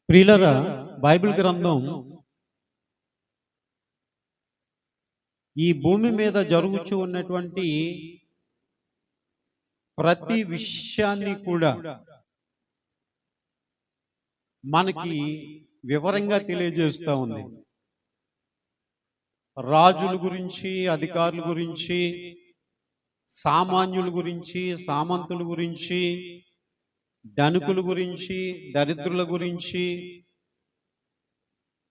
ప్రియులరా, బైబిల్ గ్రంథం ఈ భూమి మీద జరుగుతూ ఉన్నటువంటి ప్రతి విషయాన్ని కూడా మనకి వివరంగా తెలియజేస్తూ ఉంది. రాజుల గురించి, అధికారుల గురించి, సామాన్యుల గురించి, సామంతుల గురించి, ధనికుల గురించి, దరిద్రుల గురించి,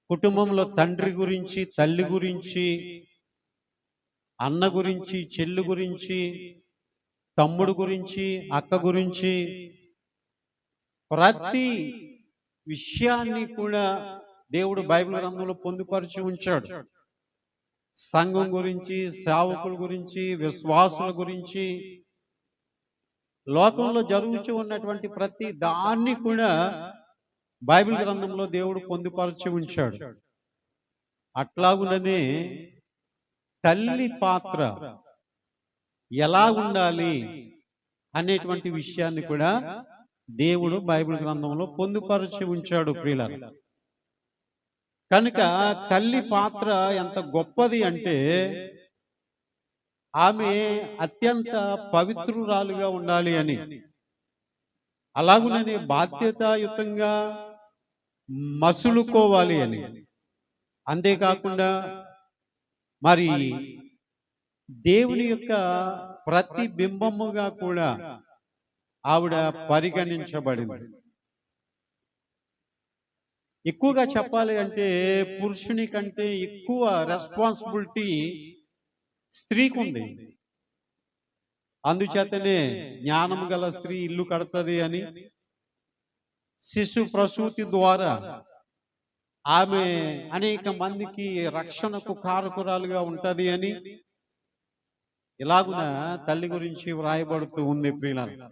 కుటుంబంలో తండ్రి గురించి, తల్లి గురించి, అన్న గురించి, చెల్లి గురించి, తమ్ముడు గురించి, అక్క గురించి, ప్రతి విషయాన్ని కూడా దేవుడు బైబిల్ గ్రంథంలో పొందుపరిచి ఉంచాడు. సంఘం గురించి, సేవకుల గురించి, విశ్వాసుల గురించి, లోకంలో జరుగుతూ ఉన్నటువంటి ప్రతి దాన్ని కూడా బైబిల్ గ్రంథంలో దేవుడు పొందుపరిచి ఉంచాడు. అట్లాగుననే తల్లి పాత్ర ఎలా ఉండాలి అనేటువంటి విషయాన్ని కూడా దేవుడు బైబిల్ గ్రంథంలో పొందుపరిచి ఉంచాడు. ప్రియులారా, కనుక తల్లి పాత్ర ఎంత గొప్పది అంటే ఆమె అత్యంత పవిత్రురాలుగా ఉండాలి అని, అలాగుననే బాధ్యతాయుతంగా మసులుకోవాలి అని, అంతేకాకుండా మరి దేవుని యొక్క ప్రతిబింబముగా కూడా ఆవిడ పరిగణించబడింది. ఎక్కువగా చెప్పాలి అంటే పురుషుని కంటే ఎక్కువ రెస్పాన్సిబిలిటీ స్త్రీకి ఉంది. అందుచేతనే జ్ఞానం గల స్త్రీ ఇల్లు కడతది అని, శిశు ప్రసూతి ద్వారా ఆమె అనేక మందికి రక్షణకు కారకురాలుగా ఉంటది అని ఇలాగున తల్లి గురించి వ్రాయబడుతూ ఉంది. ప్రియులారా,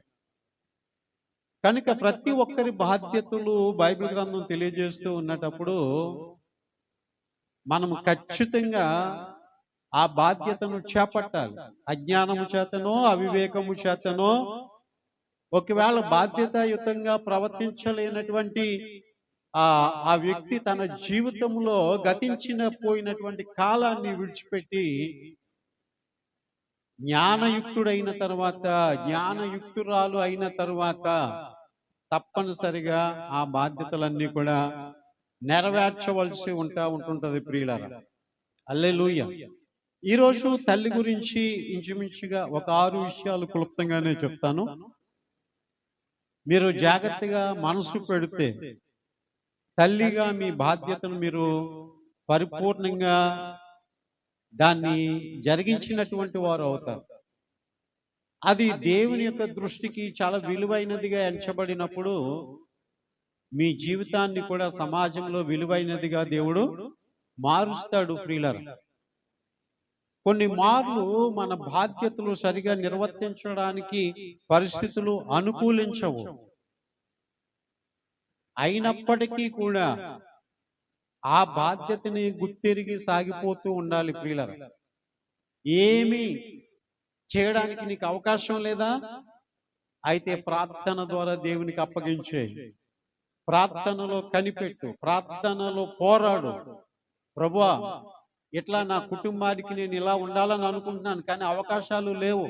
కనుక ప్రతి ఒక్కరి బాధ్యతలు బైబిల్ గ్రంథం తెలియజేస్తూ ఉన్నటప్పుడు మనం ఖచ్చితంగా ఆ బాధ్యతను చేపట్టాలి. అజ్ఞానము చేతనో అవివేకము చేతనో ఒకవేళ బాధ్యతాయుతంగా ప్రవర్తించలేనటువంటి ఆ వ్యక్తి తన జీవితంలో పోయినటువంటి కాలాన్ని విడిచిపెట్టి జ్ఞానయుక్తుడైన తర్వాత, జ్ఞానయుక్తురాలు అయిన తర్వాత తప్పనిసరిగా ఆ బాధ్యతలన్నీ కూడా నెరవేర్చవలసి ఉంటుంటది. ప్రియులారా, హల్లెలూయా. ఈరోజు తల్లి గురించి ఇంచుమించుగా ఒక 6 విషయాలు క్లుప్తంగానే చెప్తాను. మీరు జాగ్రత్తగా మనసు పెడితే తల్లిగా మీ బాధ్యతను మీరు పరిపూర్ణంగా దాన్ని జరిగించినటువంటి వారు అవుతారు. అది దేవుని యొక్క దృష్టికి చాలా విలువైనదిగా ఎంచబడినప్పుడు మీ జీవితాన్ని కూడా సమాజంలో విలువైనదిగా దేవుడు మారుస్తాడు. ప్రియులారా, కొన్ని మార్లు మన బాధ్యతలు సరిగా నిర్వర్తించడానికి పరిస్థితులు అనుకూలించవు. అయినప్పటికీ కూడా ఆ బాధ్యతని గుర్తెరిగి సాగిపోతూ ఉండాలి. ప్రియులారా, ఏమి చేయడానికి నీకు అవకాశం లేదా? అయితే ప్రార్థన ద్వారా దేవునికి అప్పగించే, ప్రార్థనలో కనిపెట్టు, ప్రార్థనలో పోరాడు. ప్రభువా, ఇట్లా నా కుటుంబానికి నేను ఇలా ఉండాలని అనుకుంటున్నాను, కానీ అవకాశాలు లేవు.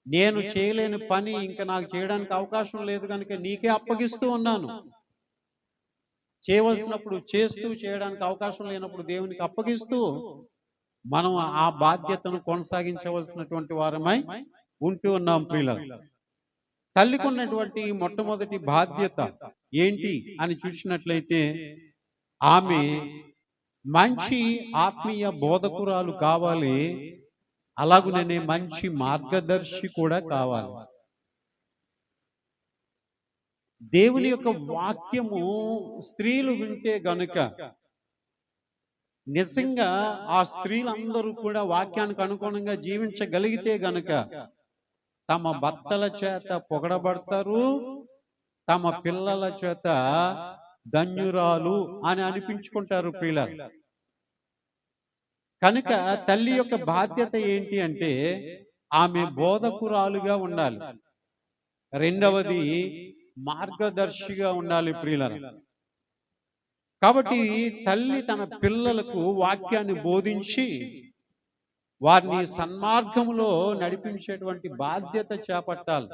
నేను చేయలేని పని ఇంకా నాకు చేయడానికి అవకాశం లేదు కనుక నీకే అప్పగిస్తూ ఉన్నాను. చేయవలసినప్పుడు చేస్తూ, చేయడానికి అవకాశం లేనప్పుడు దేవునికి అప్పగిస్తూ మనం ఆ బాధ్యతను కొనసాగించవలసినటువంటి వారమై ఉంటూ ఉన్నాం. ప్రియులారా, తల్లికి ఉన్నటువంటి మొట్టమొదటి బాధ్యత ఏంటి అని చూసినట్లయితే ఆమె మంచి ఆత్మీయ బోధకురాలు కావాలి. అలాగుననే మంచి మార్గదర్శి కూడా కావాలి. దేవుని యొక్క వాక్యము స్త్రీలు వింటే గనుక నిజంగా ఆ స్త్రీలందరూ కూడా వాక్యానికి అనుగుణంగా జీవించగలిగితే గనుక తమ భర్తల చేత పొగడబడతారు, తమ పిల్లల చేత ధన్యురాలు అని అనిపించుకుంటారు. ప్రియులారా, కనుక తల్లి యొక్క బాధ్యత ఏంటి అంటే ఆమె బోధకురాలుగా ఉండాలి. రెండవది మార్గదర్శిగా ఉండాలి ప్రియులారా. కాబట్టి తల్లి తన పిల్లలకు వాక్యాన్ని బోధించి వారిని సన్మార్గంలో నడిపించేటువంటి బాధ్యత చేపట్టాలి.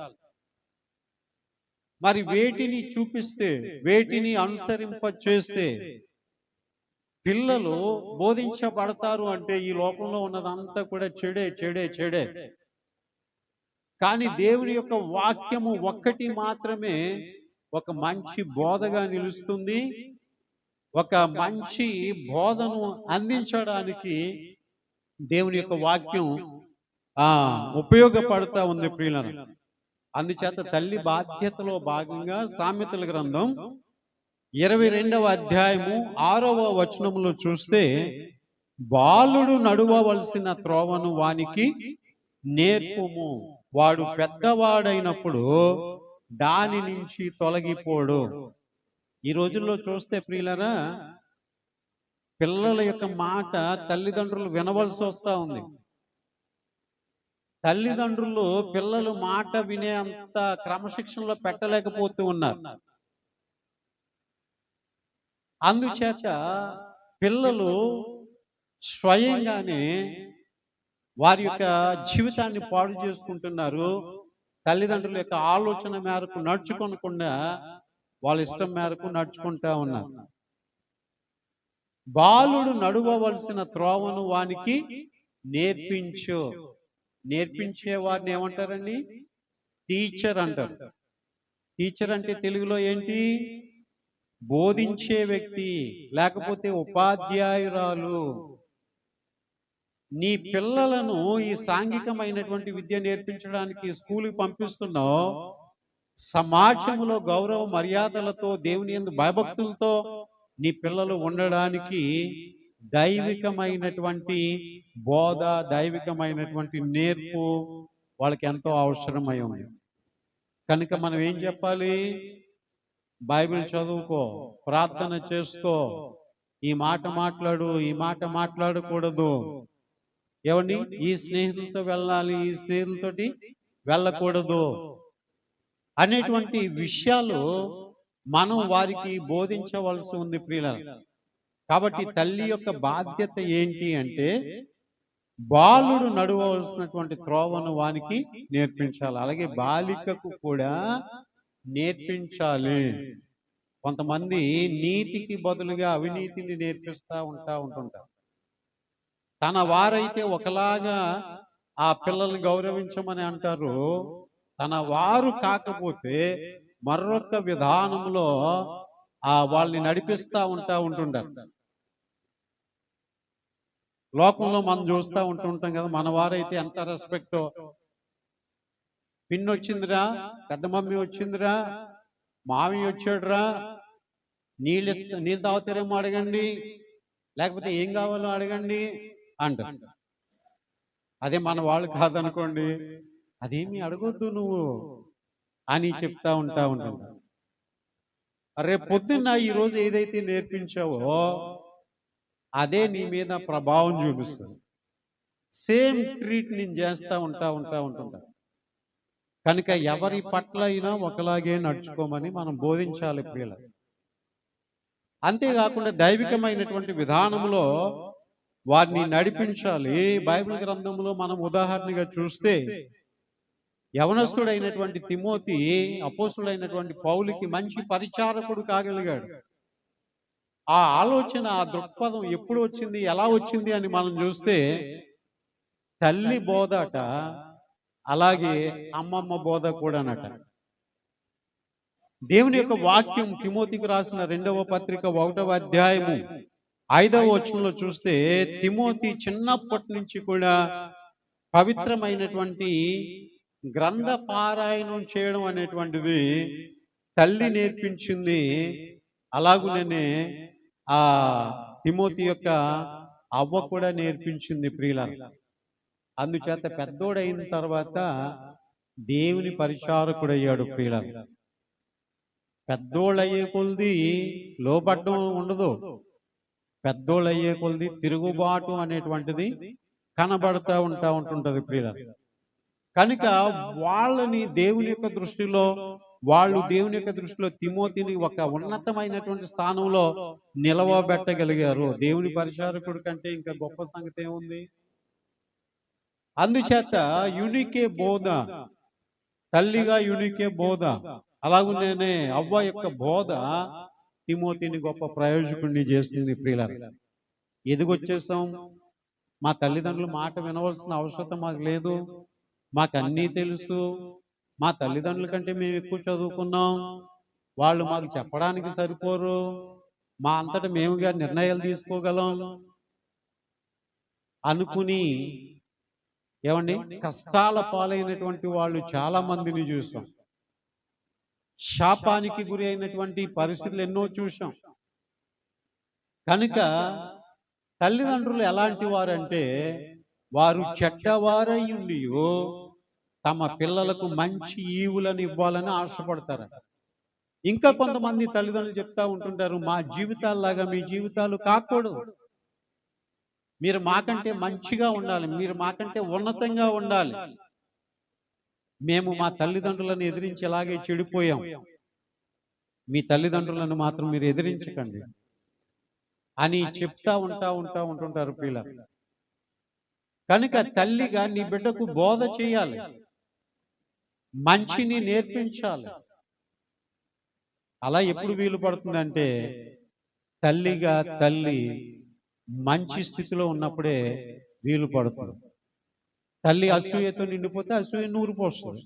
మరి వేటిని చూపిస్తే, వేటిని అనుసరింప చేస్తే పిల్లలు బోధించబడతారు అంటే ఈ లోకంలో ఉన్నదంతా కూడా చెడే చెడే చెడే. కానీ దేవుని యొక్క వాక్యము ఒక్కటి మాత్రమే ఒక మంచి బోధగా నిలుస్తుంది. ఒక మంచి బోధను అందించడానికి దేవుని యొక్క వాక్యం ఉపయోగపడతా ఉంది ప్రియులను. అందుచేత తల్లి బాధ్యతలో భాగంగా సామెతల గ్రంథం 22వ అధ్యాయము 6వ వచనములో చూస్తే, బాలుడు నడువవలసిన త్రోవను వానికి నేర్పుము, వాడు పెద్దవాడైనప్పుడు దాని నుంచి తొలగిపోడు. ఈ రోజుల్లో చూస్తే ప్రియులరా, పిల్లల యొక్క మాట తల్లిదండ్రులు వినవలసి వస్తూ ఉంది. తల్లిదండ్రులు పిల్లలు మాట వినే అంత క్రమశిక్షణలో పెట్టలేకపోతూ ఉన్నారు. అందుచేత పిల్లలు స్వయంగానే వారి యొక్క జీవితాన్ని పాడు చేసుకుంటున్నారు. తల్లిదండ్రుల యొక్క ఆలోచన మేరకు నడుచుకోకుండా వాళ్ళ ఇష్టం మేరకు నడుచుకుంటా ఉన్నారు. బాలుడు నడువవలసిన త్రోవను వానికి నేర్పించు. నేర్పించే వారిని ఏమంటారండి? టీచర్ అంటారు. టీచర్ అంటే తెలుగులో ఏంటి? బోధించే వ్యక్తి, లేకపోతే ఉపాధ్యాయురాలు. నీ పిల్లలను ఈ సాంఘికమైనటువంటి విద్య నేర్పించడానికి స్కూల్కి పంపిస్తున్నావు. సమాజంలో గౌరవ మర్యాదలతో, దేవుని యందు భయభక్తులతో నీ పిల్లలు ఉండడానికి దైవికమైనటువంటి బోధ, దైవికమైనటువంటి నేర్పు వాళ్ళకి ఎంతో అవసరమై ఉంది. కనుక మనం ఏం చెప్పాలి? బైబిల్ చదువుకో, ప్రార్థన చేసుకో, ఈ మాట మాట్లాడు, ఈ మాట మాట్లాడకూడదు, ఏమండి ఈ స్నేహితులతో వెళ్ళాలి, ఈ స్నేహితులతోటి వెళ్ళకూడదు అనేటువంటి విషయాలు మనం వారికి బోధించవలసి ఉంది ప్రియులారా. కాబట్టి తల్లి యొక్క బాధ్యత ఏంటి అంటే, బాలుడు నడవవలసినటువంటి త్రోవను వానికి నేర్పించాలి. అలాగే బాలికకు కూడా నేర్పించాలి. కొంతమంది నీతికి బదులుగా అవినీతిని నేర్పిస్తూ ఉంటుంటారు. తన వారైతే ఒకలాగా ఆ పిల్లల్ని గౌరవించమని అంటారు, తన వారు కాకపోతే మరొక విధానంలో వాళ్ళని నడిపిస్తూ ఉంటుంటారు. లోకంలో మనం చూస్తూ ఉంటుంటాం కదా, మన వారైతే ఎంత రెస్పెక్ట్. పిన్ని వచ్చిందిరా, పెద్ద మమ్మీ వచ్చిందిరా, మావి వచ్చాడురా, నీళ్ళు తాగుతారేమో అడగండి, లేకపోతే ఏం కావాలో అడగండి అంటారు. అదే మన వాళ్ళు కాదనుకోండి, అదేమి అడగొద్దు నువ్వు అని చెప్తా ఉంటాం. రేపు పొద్దున్న ఈరోజు ఏదైతే నేర్పించావో అదే నీ మీద ప్రభావం చూపిస్తుంది. సేమ్ ట్రీట్ నేను చేస్తూ ఉంటుంటా. కనుక ఎవరి పట్ల అయినా ఒకలాగే నడుచుకోమని మనం బోధించాలి ప్రియుల. అంతేకాకుండా దైవికమైనటువంటి విధానంలో వారిని నడిపించాలి. బైబిల్ గ్రంథంలో మనం ఉదాహరణగా చూస్తే, యవనస్తుడైనటువంటి తిమోతి అపోస్తుడైనటువంటి పౌలుకి మంచి పరిచారకుడు కాగలిగాడు. ఆ ఆలోచన, ఆ దృక్పథం ఎప్పుడు వచ్చింది, ఎలా వచ్చింది అని మనం చూస్తే, తల్లి బోధట, అలాగే అమ్మమ్మ బోధ కూడానట. దేవుని యొక్క వాక్యం తిమోతికి రాసిన 2వ పత్రిక 1వ అధ్యాయము 5వ వచనంలో చూస్తే, తిమోతి చిన్నప్పటి నుంచి కూడా పవిత్రమైనటువంటి గ్రంథ పారాయణం చేయడం అనేటువంటిది తల్లి నేర్పించింది. అలాగునే ఆ తిమోతి యొక్క అవ్వ కూడా నేర్పించింది ప్రియులారా. అందుచేత పెద్దోడైన తర్వాత దేవుని పరిచారకుడయ్యాడు ప్రియులారా. పెద్దోళ్ళయ్యే కొలది లోపడ్డం ఉండదు, పెద్దోళ్ళయ్యే కొలది తిరుగుబాటు అనేటువంటిది కనబడతా ఉంటుంటది ప్రియులారా. కనుక వాళ్ళని దేవుని యొక్క దృష్టిలో వాళ్ళు దేవుని యొక్క దృష్టిలో తిమోతిని ఒక ఉన్నతమైనటువంటి స్థానంలో నిలవబెట్టగలిగారు. దేవుని పరిచారకుడి కంటే ఇంకా గొప్ప సంగతి ఏముంది? అందుచేత యూనికే బోధ, తల్లిగా యూనికే బోధ, అలాగునే అవ్వ యొక్క బోధ తిమోతిని గొప్ప ప్రయోజకుడిని చేస్తుంది. ప్రియులారా, ఎదిగొచ్చేసాం, మా తల్లిదండ్రుల మాట వినవలసిన అవసరం మాకు లేదు, మాకు అన్నీ తెలుసు, మా తల్లిదండ్రుల కంటే మేము ఎక్కువ చదువుకున్నాం, వాళ్ళు మాకు చెప్పడానికి సరిపోరు, మా అంతటా మేముగా నిర్ణయాలు తీసుకోగలం అనుకుని ఏమండి కష్టాల పాలైనటువంటి వాళ్ళు చాలా మందిని చూసాం. శాపానికి గురి అయినటువంటి పరిస్థితులు ఎన్నో చూసాం. కనుక తల్లిదండ్రులు ఎలాంటి వారంటే వారు చెడ్డవారై ఉండి తమ పిల్లలకు మంచి ఈవులను ఇవ్వాలని ఆశపడతారు. ఇంకా కొంతమంది తల్లిదండ్రులు చెప్తా ఉంటుంటారు, మా జీవితాల్లాగా మీ జీవితాలు కాకూడదు, మీరు మాకంటే మంచిగా ఉండాలి, మీరు మాకంటే ఉన్నతంగా ఉండాలి, మేము మా తల్లిదండ్రులను ఎదిరించి ఎలాగే చెడిపోయాం, మీ తల్లిదండ్రులను మాత్రం మీరు ఎదిరించకండి అని చెప్తా ఉంటుంటారు పిల్లలు. కనుక తల్లిగా నీ బిడ్డకు బోధ చేయాలి, మంచిని నేర్పించాలి. అలా ఎప్పుడు వీలు పడుతుందంటే తల్లిగా తల్లి మంచి స్థితిలో ఉన్నప్పుడే వీలు పడుతుంది. తల్లి అసూయతో నిండిపోతే అసూయ నూరు పోస్తుంది.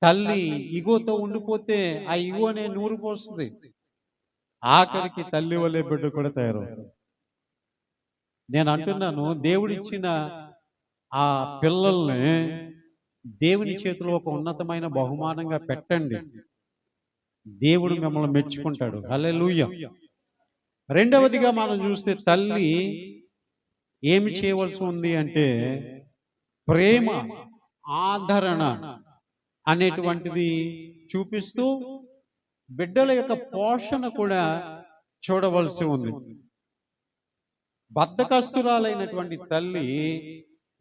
తల్లి ఇగోతో ఉండిపోతే ఆ ఇగోనే నూరు పోస్తుంది. ఆఖరికి తల్లి వల్లే బిడ్డ కూడా తయారవుతుంది. నేను అంటున్నాను, దేవుడిచ్చిన ఆ పిల్లల్ని దేవుని చేతిలో ఒక ఉన్నతమైన బహుమానంగా పెట్టండి, దేవుడు మిమ్మల్ని మెచ్చుకుంటాడు. హల్లెలూయా. రెండవదిగా మనం చూస్తే తల్లి ఏమి చేయవలసి ఉంది అంటే ప్రేమ, ఆదరణ అనేటువంటిది చూపిస్తూ బిడ్డల యొక్క పోషణ కూడా చూడవలసి ఉంది. బద్ధకస్తురాలైనటువంటి తల్లి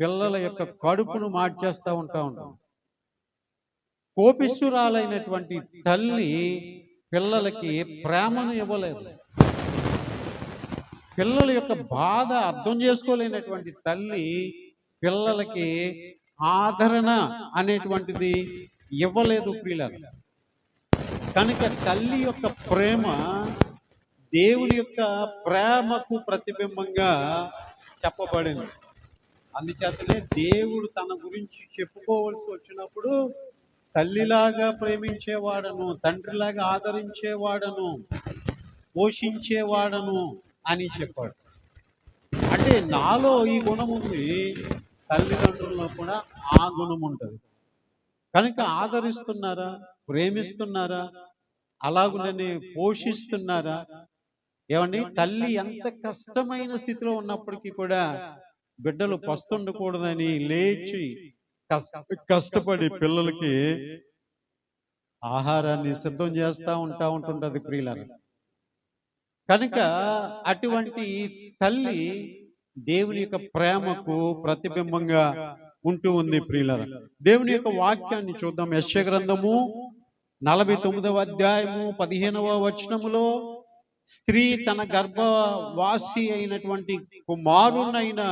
పిల్లల యొక్క కడుపును మార్చేస్తూ ఉంటాం. కోపిష్ఠురాలైనటువంటి తల్లి పిల్లలకి ప్రేమను ఇవ్వలేదు. పిల్లల యొక్క బాధ అర్థం చేసుకోలేనటువంటి తల్లి పిల్లలకి ఆదరణ అనేటువంటిది ఇవ్వలేదు ప్రియులారా. కనుక తల్లి యొక్క ప్రేమ దేవుని యొక్క ప్రేమకు ప్రతిబింబంగా చెప్పబడింది. అందుచేతనే దేవుడు తన గురించి చెప్పుకోవలసి వచ్చినప్పుడు తల్లిలాగా ప్రేమించేవాడను, తండ్రిలాగా ఆదరించేవాడను, పోషించేవాడను అని చెప్పాడు. అంటే నాలో ఈ గుణం ఉంది, తల్లిదండ్రుల్లో కూడా ఆ గుణం ఉంటుంది. కనుక ఆదరిస్తున్నారా, ప్రేమిస్తున్నారా, అలాగునని పోషిస్తున్నారా? ఏమండి, తల్లి ఎంత కష్టమైన స్థితిలో ఉన్నప్పటికీ కూడా బిడ్డలు పస్తుండకూడదని లేచి కష్టపడి పిల్లలకి ఆహారాన్ని సిద్ధం చేస్తూ ఉంటుంటది ప్రియులారా. కనుక అటువంటి తల్లి దేవుని యొక్క ప్రేమకు ప్రతిబింబంగా ఉంటూ ఉంది ప్రియులారా. దేవుని యొక్క వాక్యాన్ని చూద్దాం. యెషయా గ్రంథము 49వ అధ్యాయము 15వ వచనములో, స్త్రీ తన గర్భవాసి అయినటువంటి కుమారునైనా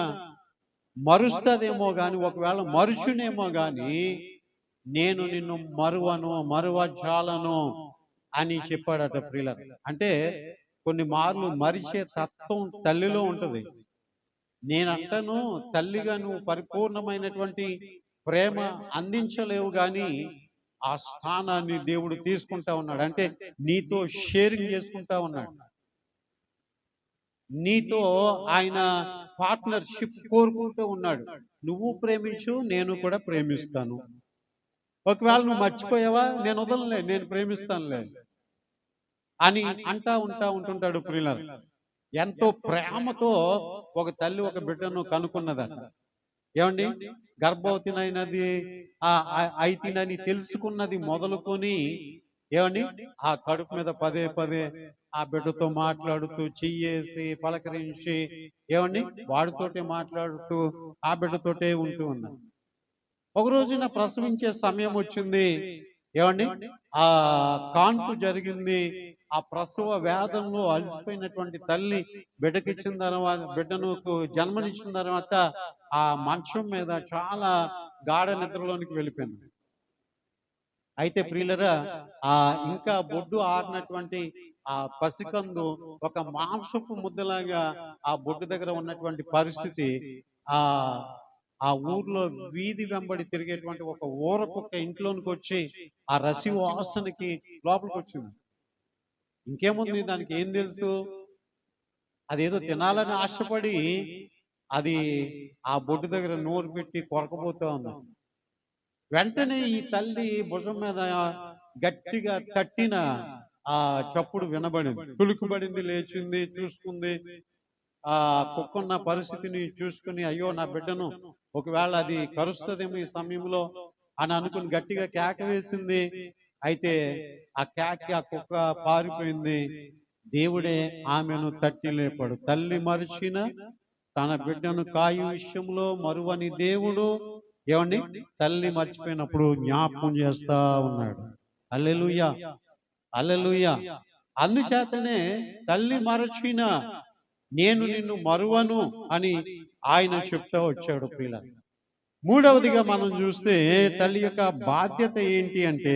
మరుస్తదేమో గాని, ఒకవేళ మరుచునేమో గాని, నేను నిన్ను మరువజాలను అని చెప్పాడట ప్రియులారా. అంటే కొన్ని మార్లు మరిచే తత్వం తల్లిలో ఉంటది. నేనంటాను, తల్లిగా నువ్వు పరిపూర్ణమైనటువంటి ప్రేమ అందించలేవు గాని ఆ స్థానాన్ని దేవుడు తీసుకుంటా ఉన్నాడు. అంటే నీతో షేరింగ్ చేసుకుంటా ఉన్నాడు, నీతో ఆయన పార్ట్నర్షిప్ కోరుకుంటూ ఉన్నాడు. నువ్వు ప్రేమించు, నేను కూడా ప్రేమిస్తాను. ఒకవేళ నువ్వు మర్చిపోయావా, నేను వదలలే, నేను ప్రేమిస్తానులే అని ఉంటుంటాడు ప్రియులారా. ఎంతో ప్రేమతో ఒక తల్లి ఒక బిడ్డను కనుక్కున్నదట. ఏమండి, గర్భవతినైనది అయితేనని తెలుసుకున్నది మొదలుకొని, ఏమండి, ఆ కడుపు మీద పదే పదే ఆ బిడ్డతో మాట్లాడుతూ, చెయ్యేసి పలకరించి, ఏమండి, వాడితోటే మాట్లాడుతూ ఆ బిడ్డతోటే ఉంటూ ఉన్నాను. ఒక రోజున ప్రసవించే సమయం వచ్చింది. ఏమండి ఆ కాన్పు జరిగింది. ఆ ప్రసవ వేదనలో అలసిపోయినటువంటి తల్లి బిడ్డకిచ్చిన తర్వాత, బిడ్డను జన్మనిచ్చిన తర్వాత ఆ మంచం మీద చాలా గాఢ నిద్రలోనికి వెళ్ళిపోయింది. అయితే ప్రియులరా, ఆ ఇంకా బొడ్డు ఆరినటువంటి ఆ పసికందు ఒక మాంసపు ముద్దలాగా ఆ బొడ్డు దగ్గర ఉన్నటువంటి పరిస్థితి, ఆ ఆ ఊర్లో వీధి వెంబడి తిరిగేటువంటి ఒక ఊరకుక్క ఇంట్లోనికి వచ్చి ఆ రసి వాసనకి లోపలికి వచ్చింది. ఇంకేముంది, దానికి ఏం తెలుసు? అదేదో తినాలని ఆశపడి అది ఆ బొడ్డు దగ్గర నోరు పెట్టి కొరకపోతా ఉంది. వెంటనే ఈ తల్లి భుజం మీద గట్టిగా తట్టిన ఆ చప్పుడు వినబడింది. తులుకుబడింది, లేచింది, చూసుకుంది. ఆ కుక్కున్న పరిస్థితిని చూసుకుని, అయ్యో నా బిడ్డను ఒకవేళ అది కరుస్తుందేమో ఈ సమయంలో అని అనుకుని గట్టిగా కేక వేసింది. అయితే ఆ కేక, ఆ కుక్క పారిపోయింది. దేవుడే ఆమెను తట్టి లేపాడు. తల్లి మరిచిన తన బిడ్డను కాయు విషయంలో మరువని దేవుడు, ఏమండి, తల్లి మర్చిపోయినప్పుడు జ్ఞాపకం చేస్తా ఉన్నాడు. హల్లెలూయా, హల్లెలూయా. అందుచేతనే తల్లి మరచిన నేను నిన్ను మరువను అని ఆయన చెప్తా వచ్చాడు ప్రియుల. మూడవదిగా మనం చూస్తే తల్లి యొక్క బాధ్యత ఏంటి అంటే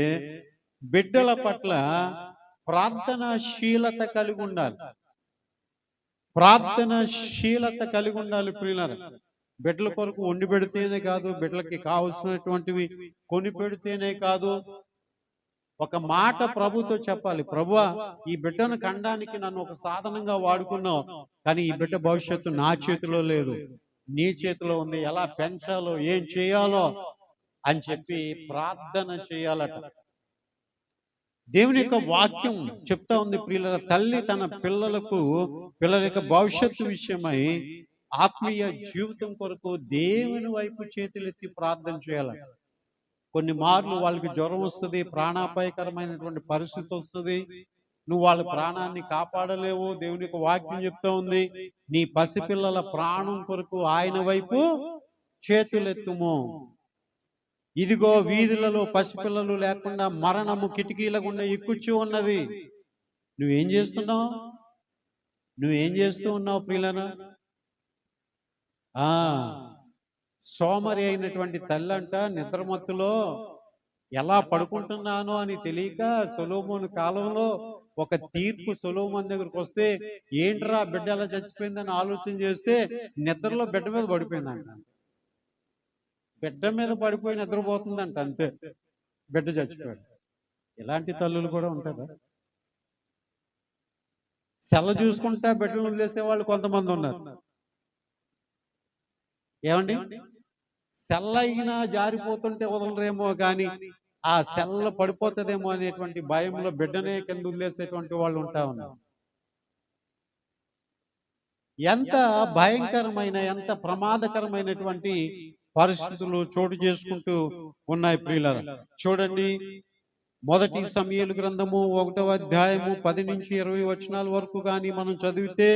బిడ్డల పట్ల ప్రార్థనాశీలత కలిగి ఉండాలి. ప్రార్థనాశీలత కలిగి ఉండాలి ప్రియులారా. బిడ్డల కొరకు వండి పెడితేనే కాదు, బిడ్డలకి కావలసినటువంటివి కొని పెడితేనే కాదు, ఒక మాట ప్రభుతో చెప్పాలి. ప్రభువా, ఈ బిడ్డను కండానికి నన్ను ఒక సాధనంగా వాడుకున్నావు, కానీ ఈ బిడ్డ భవిష్యత్తు నా చేతిలో లేదు, నీ చేతిలో ఉంది. ఎలా పెంచాలో, ఏం చేయాలో అని చెప్పి ప్రార్థన చేయాలట. దేవుని యొక్క వాక్యం చెప్తా ఉంది ప్రియుల, తల్లి తన పిల్లల యొక్క భవిష్యత్తు విషయమై ఆత్మీయ జీవితం కొరకు దేవుని వైపు చేతులెత్తి ప్రార్థన చేయాలి. కొన్ని మార్లు వాళ్ళకి జ్వరం వస్తుంది, ప్రాణాపాయకరమైనటువంటి పరిస్థితి వస్తుంది, నువ్వు వాళ్ళ ప్రాణాన్ని కాపాడలేవు. దేవుని యొక్క వాక్యం చెప్తా ఉంది, నీ పసిపిల్లల ప్రాణం కొరకు ఆయన వైపు చేతులెత్తుము. ఇదిగో వీధులలో పసిపిల్లలు లేకుండా మరణము కిటికీల గుండా ఎక్కుచ్చి ఉన్నది. నువ్వేం చేస్తున్నావు? నువ్వేం చేస్తూ ఉన్నావు ప్రియులనా? సోమరి అయినటువంటి తల్లంట నిద్రమత్తులో ఎలా పడుకుంటున్నానో అని తెలియక సొలొమోను కాలంలో ఒక తీర్పు సొలొమోను దగ్గరకు వస్తే, ఏంట్రా బిడ్డ ఎలా చచ్చిపోయిందని ఆలోచన చేస్తే నిద్రలో బిడ్డ మీద పడిపోయిందంట. బిడ్డ మీద పడిపోయి నిద్రపోతుందంట, అంతే, బిడ్డ చచ్చిపోయాడు. ఇలాంటి తల్లులు కూడా ఉంటారా? సెల్ల చూసుకుంటా బిడ్డలు వదిలేసే వాళ్ళు కొంతమంది ఉన్నారు. ఏమండి, సెల్ల అయినా జారిపోతుంటే వదలరేమో కానీ ఆ సెల్ల పడిపోతుందేమో అనేటువంటి భయంలో బిడ్డనే కింద వదిలేసేటువంటి వాళ్ళు ఉంటా ఉన్నారు. ఎంత భయంకరమైన, ఎంత ప్రమాదకరమైనటువంటి పరిస్థితులు చోటు చేసుకుంటూ ఉన్నాయి ప్రియులారా. చూడండి, మొదటి సమూయేలు గ్రంథము 1వ అధ్యాయము 10 నుంచి 20 వచనాల వరకు కానీ మనం చదివితే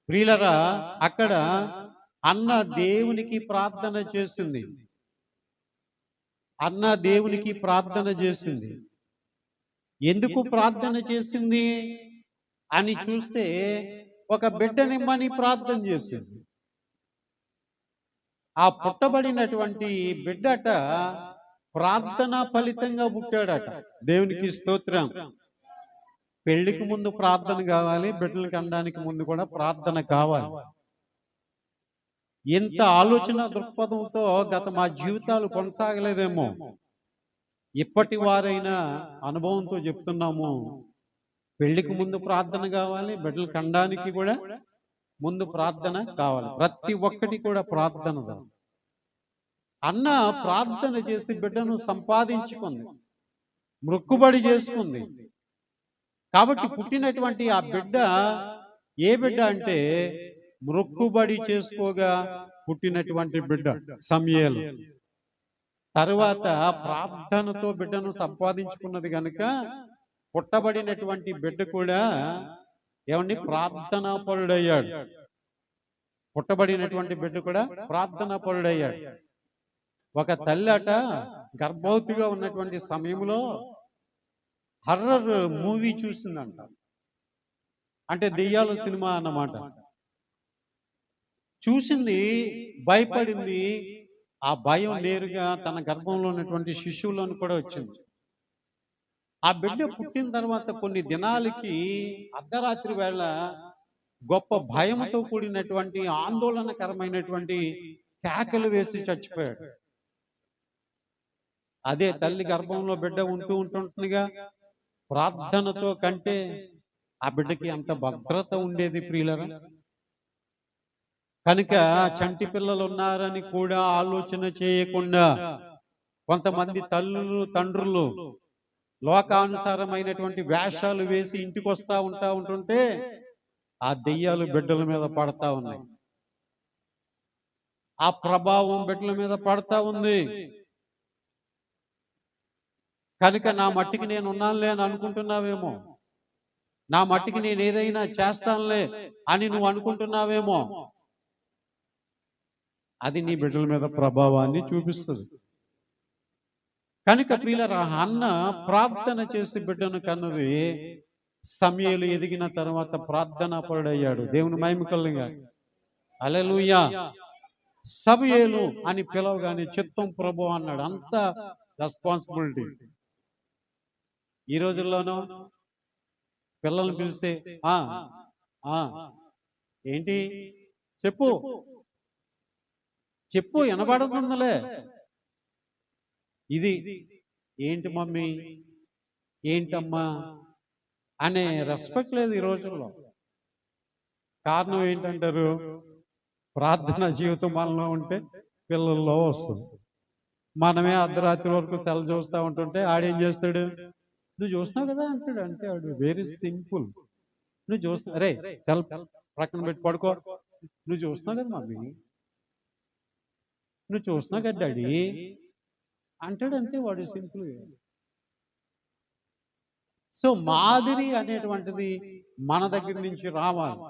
ప్రియులారా, అక్కడ అన్న దేవునికి ప్రార్థన చేసింది. అన్న దేవునికి ప్రార్థన చేసింది. ఎందుకు ప్రార్థన చేసింది అని చూస్తే, ఒక బిడ్డనిమ్మని ప్రార్థన చేసింది. ఆ పుట్టబడినటువంటి బిడ్డట ప్రార్థన ఫలితంగా పుట్టాడట. దేవునికి స్తోత్రం. పెళ్లికి ముందు ప్రార్థన కావాలి, బిడ్డలు కనడానికి ముందు కూడా ప్రార్థన కావాలి. ఇంత ఆలోచన దృక్పథంతో గత మా జీవితాలు కొనసాగలేదేమో. ఇప్పటి వారైనా అనుభవంతో చెప్తున్నాము, పెళ్లికి ముందు ప్రార్థన కావాలి, బిడ్డలు కనడానికి కూడా ముందు ప్రార్థన కావాలి. ప్రతి ఒక్కటి కూడా ప్రార్థన. అన్న ప్రార్థన చేసి బిడ్డను సంపాదించుకుంది, మొక్కుబడి చేసుకుంది. కాబట్టి పుట్టినటువంటి ఆ బిడ్డ ఏ బిడ్డ అంటే మొక్కుబడి చేసుకోగా పుట్టినటువంటి బిడ్డ సమూయేలు. తరువాత ప్రార్థనతో బిడ్డను సంపాదించుకున్నది గనుక పుట్టబడినటువంటి బిడ్డ కూడా ఏమండి ప్రార్థనా పరుడయ్యాడు. పుట్టబడినటువంటి బిడ్డ కూడా ప్రార్థనా పరుడయ్యాడు. ఒక తల్లి అట గర్భవతిగా ఉన్నటువంటి సమయంలో హర్రర్ మూవీ చూసిందంట. అంటే దెయ్యాల సినిమా అన్నమాట. చూసింది, భయపడింది. ఆ భయం నేరుగా తన గర్భంలో ఉన్నటువంటి శిశువులోని కూడా వచ్చింది. ఆ బిడ్డ పుట్టిన తర్వాత కొన్ని దినాలకి అర్ధరాత్రి వేళ గొప్ప భయంతో కూడినటువంటి ఆందోళనకరమైనటువంటి కేకలు వేసి చచ్చిపోయాడు. అదే తల్లి గర్భంలో బిడ్డ ఉంటుండగా ప్రార్థనతో కంటే ఆ బిడ్డకి అంత భద్రత ఉండేది ప్రియులరా. కనుక చంటి పిల్లలు ఉన్నారని కూడా ఆలోచన చేయకుండా కొంతమంది తల్లులు తండ్రులు లోకానుసారమైనటువంటి వేషాలు వేసి ఇంటికి వస్తా ఉంటుంటే ఆ దెయ్యాలు బిడ్డల మీద పడతా ఉన్నాయి. ఆ ప్రభావం బిడ్డల మీద పడతా ఉంది. కనుక నా మట్టికి నేను ఉన్నానులే అని అనుకుంటున్నావేమో, నా మట్టికి నేను ఏదైనా చేస్తానులే అని నువ్వు అనుకుంటున్నావేమో, అది నీ బిడ్డల మీద ప్రభావాన్ని చూపిస్తుంది. కనుక ప్రియులారా, అన్న ప్రార్థన చేసి బిడ్డను కన్నది. సమూయేలు ఎదిగిన తర్వాత ప్రార్థనా పరుడయ్యాడు. దేవుని మహిమ కలుగుగా. హల్లెలూయా. సమూయేలు అని పిలవగానే చిత్తం ప్రభు అన్నాడు. అంత రెస్పాన్సిబిలిటీ. ఈ రోజుల్లోనూ పిల్లల్ని పిలిస్తే ఏంటి చెప్పు చెప్పు వినబడుతుందిలే, ఇది ఏంటి మమ్మీ, ఏంటమ్మా అనే రెస్పెక్ట్ లేదు ఈ రోజుల్లో. కారణం ఏంటంటారు? ప్రార్థన జీవితం మనలో ఉంటే పిల్లల్లో వస్తుంది. మనమే అర్ధరాత్రి వరకు సెల్ చూస్తూ ఉంటుంటే ఆడేం చేస్తాడు? నువ్వు చూస్తున్నావు కదా అంటాడు. అంటే ఆడు వెరీ సింపుల్. నువ్వు చూస్తున్నావు, అరే సెల్ ప్రక్కన పెట్టి పడుకో, నువ్వు చూస్తున్నావు కదా మమ్మీ, నువ్వు చూస్తున్నావు కదా డాడీ అంటాడు. అంతే, వాడు సింపుల్. సో మాదిరి అనేటువంటిది మన దగ్గర నుంచి రావాలి.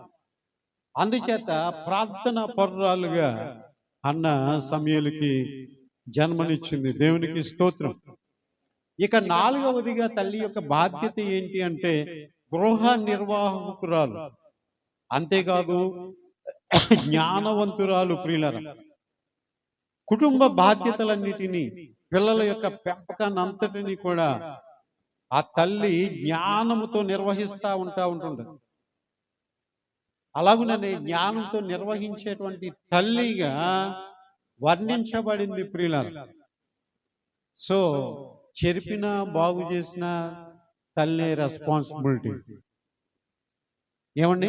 అందుచేత ప్రార్థన పరురాలుగా అన్న సమూయేలుకి జన్మనిచ్చింది. దేవునికి స్తోత్రం. ఇక 4వదిగా తల్లి యొక్క బాధ్యత ఏంటి అంటే గృహ నిర్వాహకురాలు, అంతేకాదు జ్ఞానవంతురాలు. ప్రియులరా, కుటుంబ బాధ్యతలన్నిటినీ, పిల్లల యొక్క పెంపకాన్ని అంతటినీ కూడా ఆ తల్లి జ్ఞానముతో నిర్వహిస్తూ ఉంటుంది. అలాగుననే జ్ఞానంతో నిర్వహించేటువంటి తల్లిగా వర్ణించబడింది ప్రియులారా. సో చెరిపిన బాగు చేసిన తల్లి రెస్పాన్సిబిలిటీ. ఏమండి,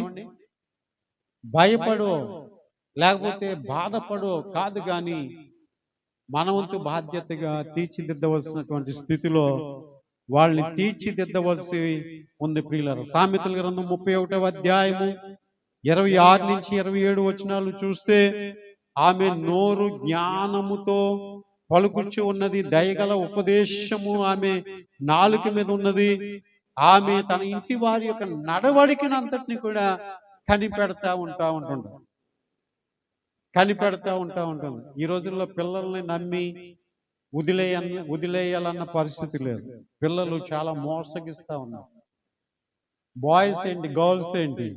భయపడో లేకపోతే బాధపడో కాదు, కానీ మన వంతు బాధ్యతగా తీర్చిదిద్దవలసినటువంటి స్థితిలో వాళ్ళని తీర్చిదిద్దవలసి ఉంది ప్రియులారా. సామెతల గ్రంథం 31వ అధ్యాయము 26 నుంచి 27 వచనాలు చూస్తే, ఆమె నోరు జ్ఞానముతో పలుకుచ్చు ఉన్నది, దయగల ఉపదేశము ఆమె నాలుక మీద ఉన్నది. ఆమె తన ఇంటి వారి యొక్క నడవడికను అంతటిని కూడా కనిపెడతా ఉంటుంది. ఈ రోజుల్లో పిల్లల్ని నమ్మి వదిలేయాలన్న పరిస్థితి లేదు. పిల్లలు చాలా మోసగిస్తా ఉన్నారు. బాయ్స్ ఏంటి, గర్ల్స్ ఏంటి,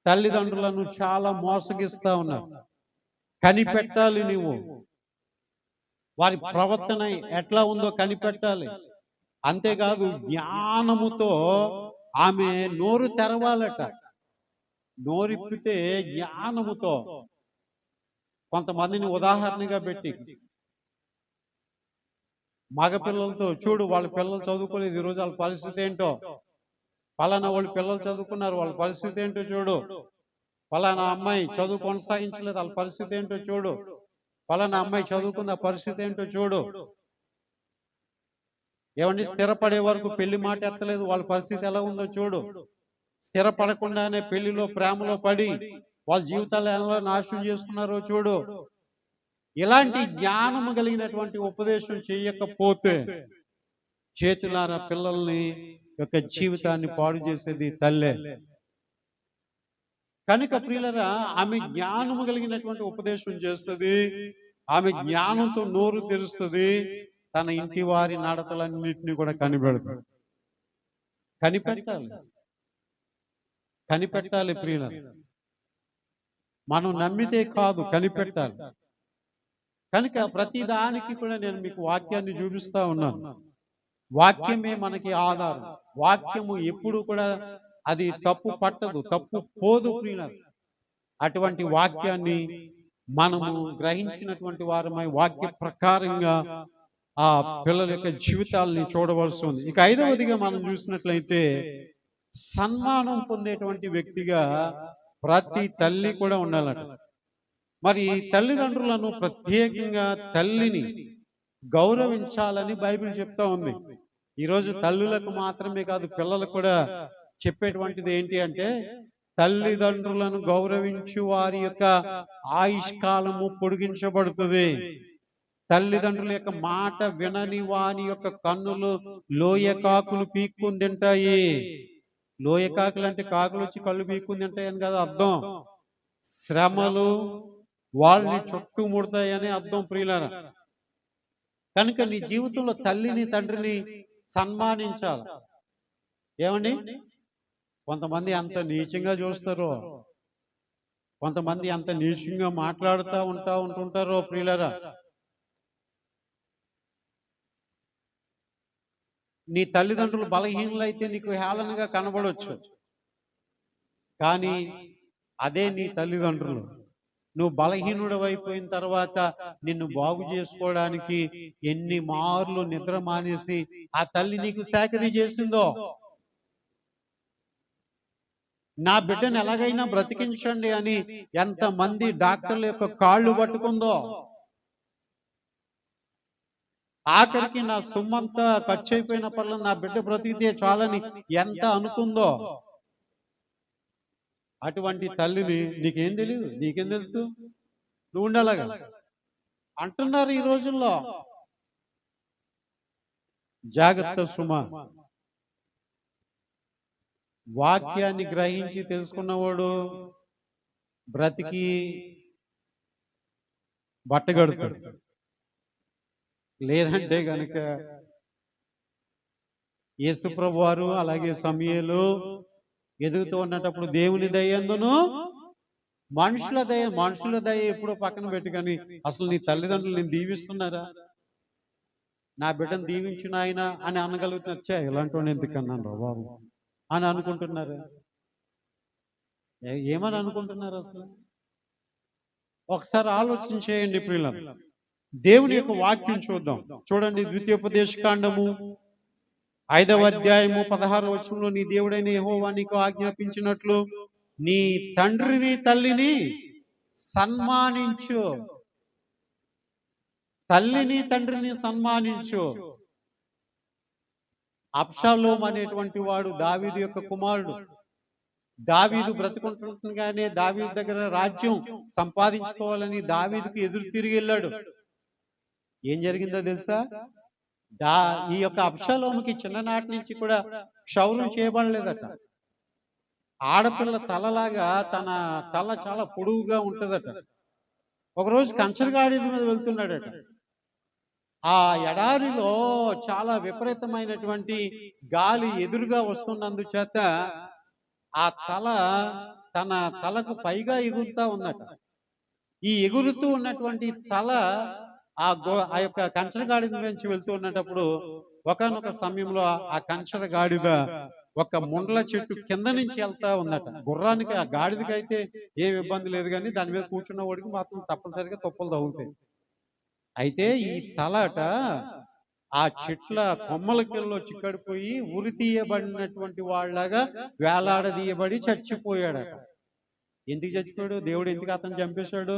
తల్లిదండ్రులను చాలా మోసగిస్తా ఉన్నారు. కనిపెట్టాలి, నువ్వు వారి ప్రవర్తన ఎట్లా ఉందో కనిపెట్టాలి. అంతేకాదు జ్ఞానముతో ఆమె నోరు తెరవాలట. నోరిప్పితే జ్ఞానముతో. కొంతమందిని ఉదాహరణగా పెట్టి, మగపిల్లలతో చూడు, వాళ్ళ పిల్లలు చదువుకోలేదు, ఈరోజు వాళ్ళ పరిస్థితి ఏంటో. పలానా వాళ్ళు పిల్లలు చదువుకున్నారు, వాళ్ళ పరిస్థితి ఏంటో చూడు. పలానా అమ్మాయి చదువు కొనసాగించలేదు, వాళ్ళ పరిస్థితి ఏంటో చూడు. పలానా అమ్మాయి చదువుకున్న పరిస్థితి ఏంటో చూడు. ఏమండి, స్థిరపడే వరకు పెళ్లి మాట ఎత్తలేదు, వాళ్ళ పరిస్థితి ఎలా ఉందో చూడు. స్థిరపడకుండానే పెళ్లిలో ప్రేమలో పడి వాళ్ళ జీవితాలు ఎలా నాశనం చేసుకున్నారో చూడు. ఇలాంటి జ్ఞానము కలిగినటువంటి ఉపదేశం చేయకపోతే చేతులారా పిల్లల్ని యొక్క జీవితాన్ని పాడు చేసేది తల్లే. కనుక ప్రియులరా, ఆమె జ్ఞానము కలిగినటువంటి ఉపదేశం చేస్తుంది. ఆమె జ్ఞానంతో నోరు తెరుస్తుంది, తన ఇంటి వారి నడతలన్నింటినీ కూడా కనిపెడతాడు. కనిపెట్టాలి, కనిపెట్టాలి ప్రియుల. మనం నమ్మితే కాదు, కనిపెట్టాలి. కనుక ప్రతి దానికి కూడా నేను మీకు వాక్యాన్ని చూపిస్తా ఉన్నాను. వాక్యమే మనకి ఆధారం. వాక్యము ఎప్పుడు కూడా అది తప్పు పట్టదు, తప్పు పోదు ప్రియుల. అటువంటి వాక్యాన్ని మనము గ్రహించినటువంటి వారమై వాక్య ప్రకారంగా ఆ పిల్లల యొక్క జీవితాలని చూడవలసి ఉంది. ఇక ఐదవదిగా మనం చూసినట్లయితే, సన్మానం పొందేటువంటి వ్యక్తిగా ప్రతి తల్లి కూడా ఉండాలట. మరి తల్లిదండ్రులను, ప్రత్యేకంగా తల్లిని గౌరవించాలని బైబిల్ చెప్తా ఉంది. ఈరోజు తల్లులకు మాత్రమే కాదు, పిల్లలకు కూడా చెప్పేటువంటిది ఏంటి అంటే, తల్లిదండ్రులను గౌరవించు వారి యొక్క ఆయుష్కాలము పొడిగించబడుతుంది. తల్లిదండ్రుల యొక్క మాట వినని వాని యొక్క కన్నులు లోయ కాకులు పీక్కుని తింటాయి. లోయ కాకులు అంటే కాకులు వచ్చి కళ్ళు పీక్కుని తింటాయని కదా అర్థం. శ్రమలు వాళ్ళని చుట్టుముడతాయని అర్థం ప్రియులారా. కనుక నీ జీవితంలో తల్లిని, తండ్రిని సన్మానించాలి. ఏమండి, కొంతమంది అంత నీచంగా చూస్తారో, కొంతమంది అంత నీచంగా మాట్లాడుతూ ఉంటుంటారో ప్రియులారా. నీ తల్లిదండ్రులు బలహీనులైతే నీకు హేళనగా కనబడవచ్చు, కానీ అదే నీ తల్లిదండ్రులు నువ్వు బలహీనుడు అయిపోయిన తర్వాత నిన్ను బాగు చేసుకోవడానికి ఎన్ని మార్లు నిద్ర మానేసి ఆ తల్లి నీకు సేకరి చేసిందో. నా బిడ్డను ఎలాగైనా బ్రతికించండి అని ఎంతమంది డాక్టర్ల యొక్క కాళ్ళు పట్టుకుందో. ఆఖరికి నా సొమ్మంతా ఖర్చు అయిపోయిన పర్లేదు, నా బిడ్డ బ్రతికితే చాలని ఎంత అనుకుందో. అటువంటి తల్లిని నీకేం తెలియదు, నీకేం తెలుసు, నువ్వు ఉండాలగా అంటున్నారు ఈ రోజుల్లో. జాగ్రత్త సుమ. వాక్యాన్ని గ్రహించి తెలుసుకున్నవాడు బ్రతికి బట్టగడుతాడు. లేదంటే గనుక యేసుప్రభు వారు అలాగే సమూయేలు ఎదుగుతూ ఉన్నప్పుడు దేవుని దయందును మనుషుల దయ ఎప్పుడో పక్కన పెట్టి, కానీ అసలు నీ తల్లిదండ్రులు నేను దీవిస్తున్నారా, నా బిడ్డను దీవించిన ఆయన అని అనగలుగుతున్నా. ఇలాంటి వాడిని ఎందుకన్నాను బాబు అని అనుకుంటున్నారు. ఏమని అనుకుంటున్నారు అసలు? ఒకసారి ఆలోచన చేయండి ప్రియులారా. దేవుని యొక్క వాక్యం చూద్దాం. చూడండి, ద్వితీయోపదేశకాండము 5వ అధ్యాయము 16వ వచనంలో, నీ దేవుడైన యెహోవా నీకు ఆజ్ఞాపించినట్లు నీ తండ్రిని తల్లిని సన్మానించు. తల్లిని తండ్రిని సన్మానించు. అబ్షాలోము అనేటువంటి వాడు దావీదు యొక్క కుమారుడు. దావీదు బ్రతుకుంటుండగానే దావీదు దగ్గర రాజ్యం సంపాదించుకోవాలని దావీదుకు ఎదురు తిరిగి వెళ్ళాడు. ఏం జరిగిందో తెలుసా? ఈ యొక్క అబ్షాలోముకి చిన్ననాటి నుంచి కూడా క్షౌరం చేయబడలేదట. ఆడపిల్ల తలలాగా తన తల చాలా పొడువుగా ఉంటుందట. ఒకరోజు కంచరగాడిద మీద వెళ్తున్నాడట. ఆ ఎడారిలో చాలా విపరీతమైనటువంటి గాలి ఎదురుగా వస్తున్నందుచేత ఆ తల తన తలకు పైగా ఎగురుతా ఉందట. ఈ ఎగురుతూ ఉన్నటువంటి తల ఆ యొక్క కంచరగాడిద నుంచి వెళ్తూ ఉన్నప్పుడు ఒకానొక సమయంలో ఆ కంచరగాడిద ఒక ముండ్ల చెట్టు కింద నుంచి వెళ్తా ఉందట. గుర్రానికి, ఆ గాడిదకి అయితే ఏం ఇబ్బంది లేదు, కానీ దాని మీద కూర్చున్న వాడికి మాత్రం తప్పనిసరిగా తొప్పలు తగులుతాయి. అయితే ఈ తలట ఆ చెట్ల కొమ్మలకిల్లో చిక్కడిపోయి ఉరి తీయబడినటువంటి వాళ్ళగా వేలాడదీయబడి చచ్చిపోయాడట. ఎందుకు చచ్చిపోయాడు? దేవుడు ఎందుకు అతను చంపేశాడు?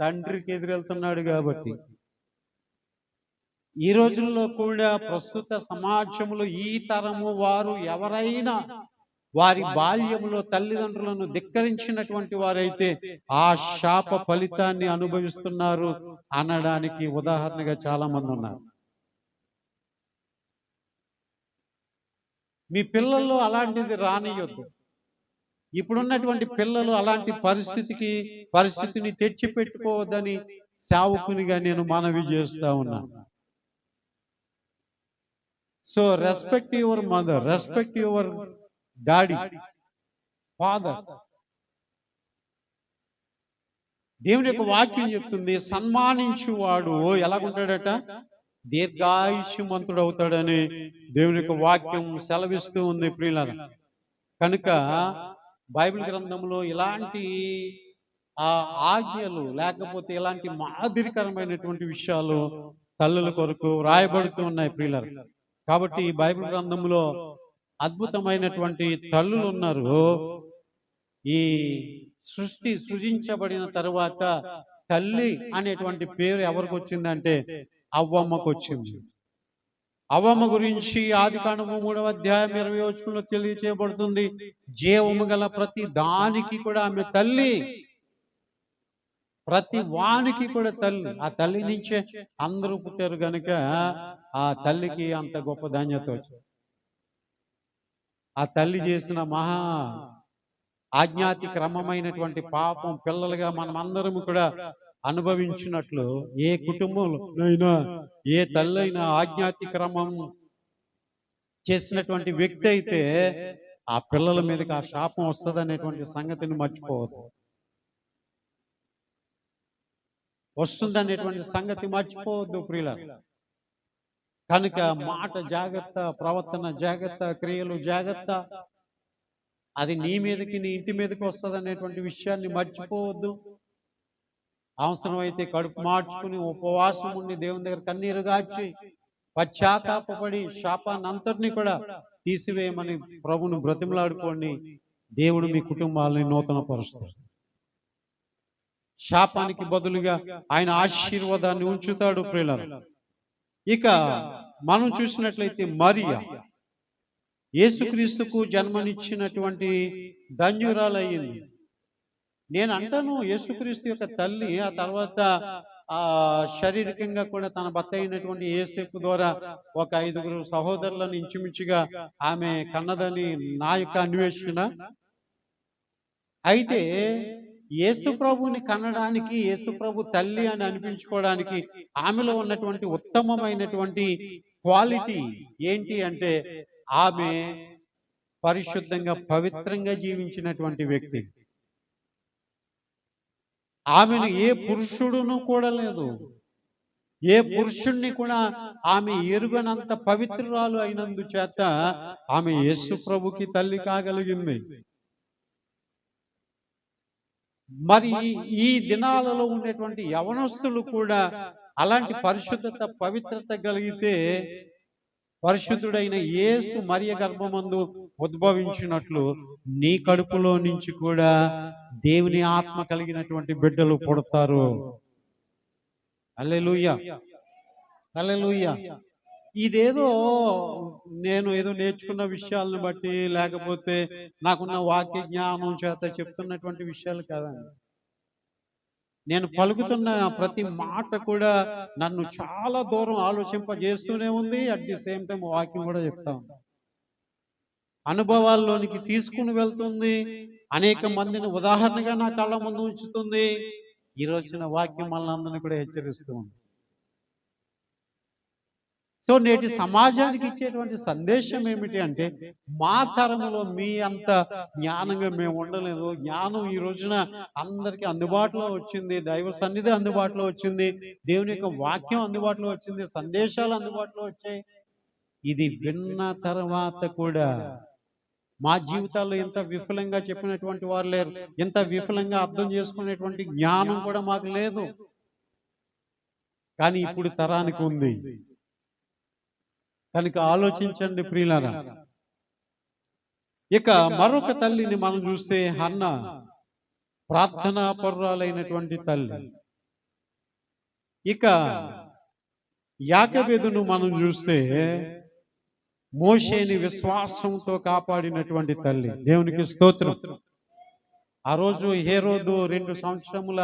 తండ్రికి ఎదురెళ్తున్నాడు కాబట్టి. ఈ రోజుల్లో కూడా ప్రస్తుత సమాజంలో ఈ తరము వారు ఎవరైనా వారి బాల్యములో తల్లిదండ్రులను ధిక్కరించినటువంటి వారైతే ఆ శాప ఫలితాన్ని అనుభవిస్తున్నారు అనడానికి ఉదాహరణగా చాలా మంది ఉన్నారు. మీ పిల్లల్లో అలాంటిది రానియొద్దు. ఇప్పుడున్నటువంటి పిల్లలు అలాంటి పరిస్థితిని తెచ్చిపెట్టుకోవద్దని సేవకునిగా నేను మనవి చేస్తా ఉన్నాను. So respect your mother, respect your daddy, father. దేవుని యొక్క వాక్యం చెప్తుంది, సన్మానించువాడు ఎలాగుంటాడట, దీర్ఘాయుష్యమంతుడు అవుతాడని దేవుని యొక్క వాక్యం సెలవిస్తూ ఉంది ప్రియులారా. కనుక బైబిల్ గ్రంథంలో ఇలాంటి ఆజ్ఞలు లేకపోతే ఇలాంటి మాదిరికరమైనటువంటి విషయాలు తల్లుల కొరకు రాయబడుతూ ఉన్నాయి ప్రియులారా. కాబట్టి ఈ బైబిల్ గ్రంథంలో అద్భుతమైనటువంటి తల్లులు ఉన్నారు. ఈ సృష్టి సృజించబడిన తరువాత తల్లి అనేటువంటి పేరు ఎవరికి వచ్చిందంటే అవ్వమ్మకు వచ్చింది. అవ్వమ్మ గురించి ఆదికాండము 3వ అధ్యాయం 20వ వచనంలో తెలియచేయబడుతుంది. జీవము గల ప్రతి దానికి కూడా ఆమె తల్లి, ప్రతి వానికి కూడా తల్లి. ఆ తల్లి నుంచే అందరూ పుట్టారు కనుక ఆ తల్లికి అంత గొప్ప ధాన్యత వచ్చింది. ఆ తల్లి చేసిన మహా ఆజ్ఞాతి క్రమమైనటువంటి పాపం పిల్లలుగా మనం అందరం కూడా అనుభవించినట్లు ఏ కుటుంబంలోనైనా ఏ తల్లైనా ఆజ్ఞాతి క్రమం చేసినటువంటి వ్యక్తి అయితే ఆ పిల్లల మీదకి ఆ శాపం వస్తుంది అనేటువంటి సంగతిని మర్చిపోవద్దు. వస్తుందనేటువంటి సంగతి మర్చిపోవద్దు ప్రియులారా. కనుక మాట జాగ్రత్త, ప్రవర్తన జాగ్రత్త, క్రియలు జాగ్రత్త. అది నీ మీదకి నీ ఇంటి మీదకి వస్తుంది అనేటువంటి విషయాన్ని మర్చిపోవద్దు. అవసరమైతే కడుపు మార్చుకుని ఉపవాసం ఉండి దేవుని దగ్గర కన్నీరు గార్చి పశ్చాత్తాపపడి శాపాన్ని అంతటినీ కూడా తీసివేయమని ప్రభువును బ్రతిమలాడుకోండి. దేవుడు మీ కుటుంబాలని నూతన పరుస్తారు. శాపానికి బదులుగా ఆయన ఆశీర్వాదాన్ని ఉంచుతాడు ప్రియులారా. ఇక మనం చూసినట్లయితే మరియా యేసుక్రీస్తుకు జన్మనిచ్చినటువంటి ధన్యురాలయ్యింది. నేను అంటాను, యేసుక్రీస్తు యొక్క తల్లి ఆ తర్వాత శారీరకంగా కూడా తన భర్త అయినటువంటి యేసేపు ద్వారా ఒక 5గురు సహోదరులను ఇంచుమించుగా ఆమె కన్నదని నా యొక్క అన్వేషణ. అయితే యేసు ప్రభుని కనడానికి, యేసు ప్రభు తల్లి అని అనిపించుకోవడానికి ఆమెలో ఉన్నటువంటి ఉత్తమమైనటువంటి క్వాలిటీ ఏంటి అంటే ఆమె పరిశుద్ధంగా పవిత్రంగా జీవించినటువంటి వ్యక్తి. ఆమెను ఏ పురుషుడును కూడా లేదు, ఏ పురుషుణ్ణి కూడా ఆమె ఎరుగనంత పవిత్రురాలు అయినందు చేత ఆమె యేసు ప్రభుకి తల్లి కాగలిగింది. మరి ఈ దినాలలో ఉండేటువంటి యవనస్తులు కూడా అలాంటి పరిశుద్ధత, పవిత్రత కలిగితే పరిశుద్ధుడైన యేసు మరియ గర్భమందు ఉద్భవించినట్లు నీ కడుపులో నుంచి కూడా దేవుని ఆత్మ కలిగినటువంటి బిడ్డలు పుడతారు. హల్లెలూయా, హల్లెలూయా. ఇదేదో నేను ఏదో నేర్చుకున్న విషయాలను బట్టి లేకపోతే నాకున్న వాక్య జ్ఞానం చేత చెప్తున్నటువంటి విషయాలు కాదండి. నేను పలుకుతున్న ప్రతి మాట కూడా నన్ను చాలా దూరం ఆలోచింపజేస్తూనే ఉంది. అట్ ది సేమ్ టైం వాక్యం కూడా చెప్తా ఉంది. అనుభవాల్లోనికి తీసుకుని వెళ్తుంది. అనేక మందిని ఉదాహరణగా నా కళ్ళ ముందు ఉంచుతుంది. ఈ రోజున వాక్యం మనందరినీ కూడా హెచ్చరిస్తూ ఉంది. సో నేటి సమాజానికి ఇచ్చేటువంటి సందేశం ఏమిటి అంటే, మా తరంలో మీ అంత జ్ఞానంగా మేము ఉండలేదు. జ్ఞానం ఈ రోజున అందరికీ అందుబాటులో వచ్చింది. దైవ సన్నిధి అందుబాటులో వచ్చింది. దేవుని యొక్క వాక్యం అందుబాటులో వచ్చింది. సందేశాలు అందుబాటులో వచ్చాయి. ఇది విన్న తర్వాత కూడా మా జీవితాల్లో ఎంత విఫలంగా చెప్పినటువంటి వారు లేరు. ఎంత విఫలంగా అర్థం చేసుకునేటువంటి జ్ఞానం కూడా మాకు లేదు. కానీ ఇప్పుడు తరానికి ఉంది. కనుక ఆలోచించండి ప్రియులారా. ఇక మరొక తల్లిని మనం చూస్తే హన్నా, ప్రార్థనా పరురాలైనటువంటి తల్లి. ఇక యాకోబేదును మనం చూస్తే మోషేని విశ్వాసంతో కాపాడినటువంటి తల్లి. దేవునికి స్తోత్రం. ఆ రోజు హేరోదు 2 సంవత్సరముల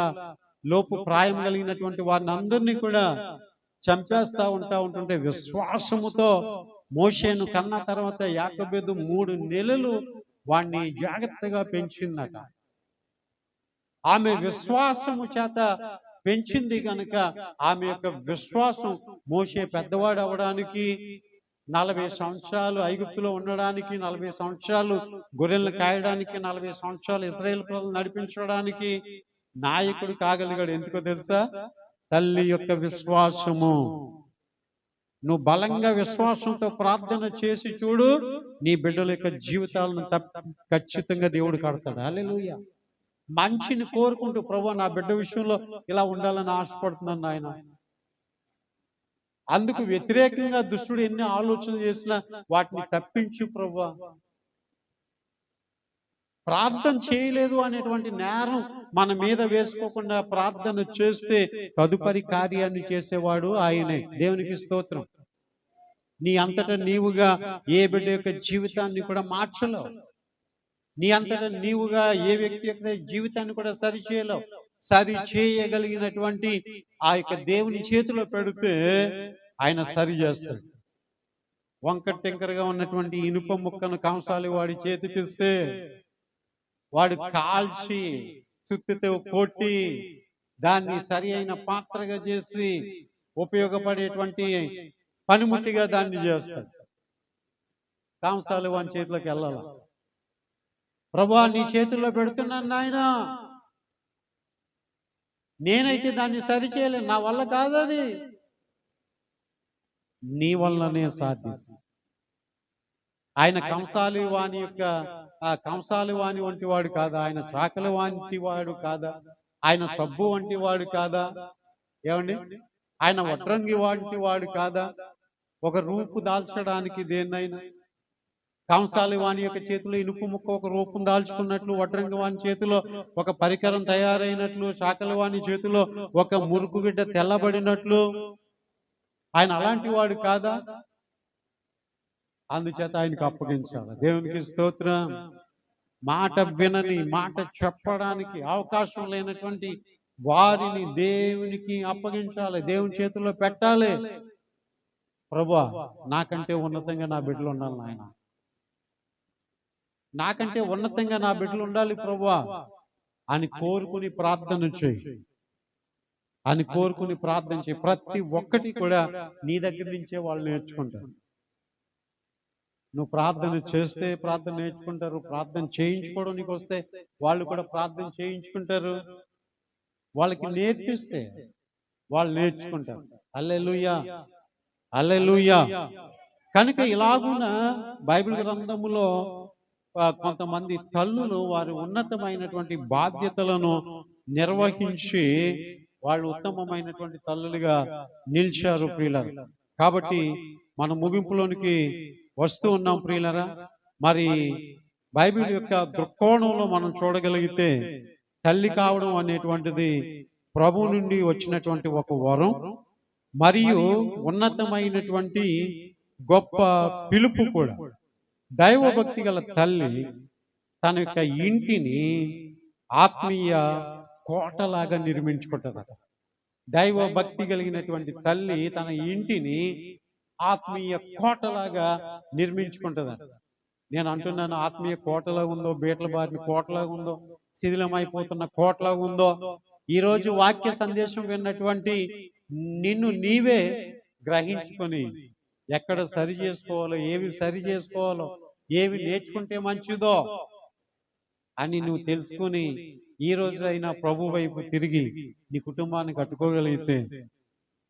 లోపు ప్రాయం కలిగినటువంటి వారిని అందరినీ కూడా చంపేస్తా ఉంటుంటే విశ్వాసముతో మోషేను కన్న తర్వాత యాకోబేదు 3 నెలలు వాణ్ణి జాగ్రత్తగా పెంచిందట. ఆమె విశ్వాసము చేత పెంచింది కనుక ఆమె యొక్క విశ్వాసం, మోషే పెద్దవాడు అవడానికి, 40 సంవత్సరాలు ఐగుప్తులో ఉండడానికి, 40 సంవత్సరాలు గొర్రెలను కాయడానికి, 40 సంవత్సరాలు ఇశ్రాయేలు ప్రజలు నడిపించడానికి నాయకుడు కాగలిగాడు. ఎందుకో తెలుసా? తల్లి యొక్క విశ్వాసము. నువ్వు బలంగా విశ్వాసంతో ప్రార్థన చేసి చూడు, నీ బిడ్డల యొక్క జీవితాలను ఖచ్చితంగా దేవుడు కడతాడు. హల్లెలూయా. మంచిని కోరుకుంటూ, ప్రభు నా బిడ్డ విషయంలో ఇలా ఉండాలని ఆశపడుతున్నాను నాయన. అందుకు వ్యతిరేకంగా దుష్టుడు ఎన్ని ఆలోచనలు చేసినా వాటిని తప్పించు ప్రభు. ప్రార్థన చేయలేదు అనేటువంటి నేరం మన మీద వేసుకోకుండా ప్రార్థన చేస్తే తదుపరి కార్యాన్ని చేసేవాడు ఆయనే. దేవునికి స్తోత్రం. నీ అంతటా నీవుగా ఏ బిడ్డ యొక్క జీవితాన్ని కూడా మార్చలేవు. నీ అంతటా నీవుగా ఏ వ్యక్తి యొక్క జీవితాన్ని కూడా సరిచేయలేవు. సరి చేయగలిగినటువంటి ఆ యొక్క దేవుని చేతిలో పెడితే ఆయన సరి చేస్తాడు. వంకర టెంకరగా ఉన్నటువంటి ఇనుప ముక్కను కంసాలి వాడి చేతికిస్తే వాడు కాల్చి సుత్తితో కొట్టి దాన్ని సరి అయిన పాత్రగా చేసి ఉపయోగపడేటువంటి పనిముట్టిగా దాన్ని చేస్తాడు. కంసాలి వాని చేతిలోకి వెళ్ళాలి. ప్రభువా నీ చేతుల్లో పెడుతున్నాను నాయన, నేనైతే దాన్ని సరి చేయలేను, నా వల్ల కాదది, నీ వల్లనే సాధ్యం. ఆయన కంసాలి వాణి యొక్క కంసాలి వాణి వంటి వాడు కాదా? ఆయన చాకలి వంటి వాడు కాదా? ఆయన సబ్బు వంటి వాడు కాదా? ఏమండి, ఆయన వడ్రంగి వంటి వాడు కాదా? ఒక రూపు దాల్చడానికి దేన్నైనా కంసాలి వాణి యొక్క చేతిలో ఇనుపు ముక్క ఒక రూపం దాల్చుకున్నట్లు, వడ్రంగి వాణి చేతిలో ఒక పరికరం తయారైనట్లు, చాకలి వాణి చేతిలో ఒక మురుకు బిడ్డ తెల్లబడినట్లు ఆయన అలాంటి వాడు కాదా? అందుచేత ఆయనకు అప్పగించాలి. దేవునికి స్తోత్రం. మాట వినని, మాట చెప్పడానికి అవకాశం లేనటువంటి వారిని దేవునికి అప్పగించాలి, దేవుని చేతుల్లో పెట్టాలి. ప్రభువా నాకంటే ఉన్నతంగా నా బిడ్డలు ఉండాలి నాయన, నాకంటే ఉన్నతంగా నా బిడ్డలు ఉండాలి ప్రభువా అని కోరుకుని ప్రార్థన చేయి. అని కోరుకుని ప్రార్థన చేయి. ప్రతి ఒక్కటి కూడా నీ దగ్గర నుంచే వాళ్ళు నేర్చుకుంటారు. నువ్వు ప్రార్థన చేస్తే ప్రార్థన నేర్చుకుంటారు. ప్రార్థన చేయించుకోవడం నీకు వస్తే వాళ్ళు కూడా ప్రార్థన చేయించుకుంటారు. వాళ్ళకి నేర్పిస్తే వాళ్ళు నేర్చుకుంటారు. హల్లెలూయా, హల్లెలూయా. కనుక ఇలాగున బైబిల్ గ్రంథములో కొంతమంది తల్లులు వారి ఉన్నతమైనటువంటి బాధ్యతలను నిర్వహించి వాళ్ళు ఉత్తమమైనటువంటి తల్లులుగా నిలిచారు ప్రియులారా. కాబట్టి మన ముగింపులోనికి వస్తూ ఉన్నాం ప్రియులారా. మరి బైబిల్ యొక్క దృక్కోణంలో మనం చూడగలిగితే తల్లి కావడం అనేటువంటిది ప్రభు నుండి వచ్చినటువంటి ఒక వరం మరియు ఉన్నతమైనటువంటి గొప్ప పిలుపు కూడా. దైవభక్తి గల తల్లి తన యొక్క ఇంటిని ఆత్మీయ కోటలాగా నిర్మించుకుంటుందట. దైవ భక్తి కలిగినటువంటి తల్లి తన ఇంటిని ఆత్మీయ కోటలాగా నిర్మించుకుంటుందట. నేను అంటున్నాను, ఆత్మీయ కోటలా ఉందో, బీటల బారిన కోటలా ఉందో, శిథిలమైపోతున్న కోటలా ఉందో, ఈరోజు వాక్య సందేశం విన్నటువంటి నిన్ను నీవే గ్రహించుకొని ఎక్కడ సరి చేసుకోవాలో, ఏవి సరి చేసుకోవాలో, ఏవి నేర్చుకుంటే మంచిదో అని నువ్వు తెలుసుకుని ఈ రోజైనా ప్రభు వైపు తిరిగి నీ కుటుంబాన్ని కట్టుకోగలిగితే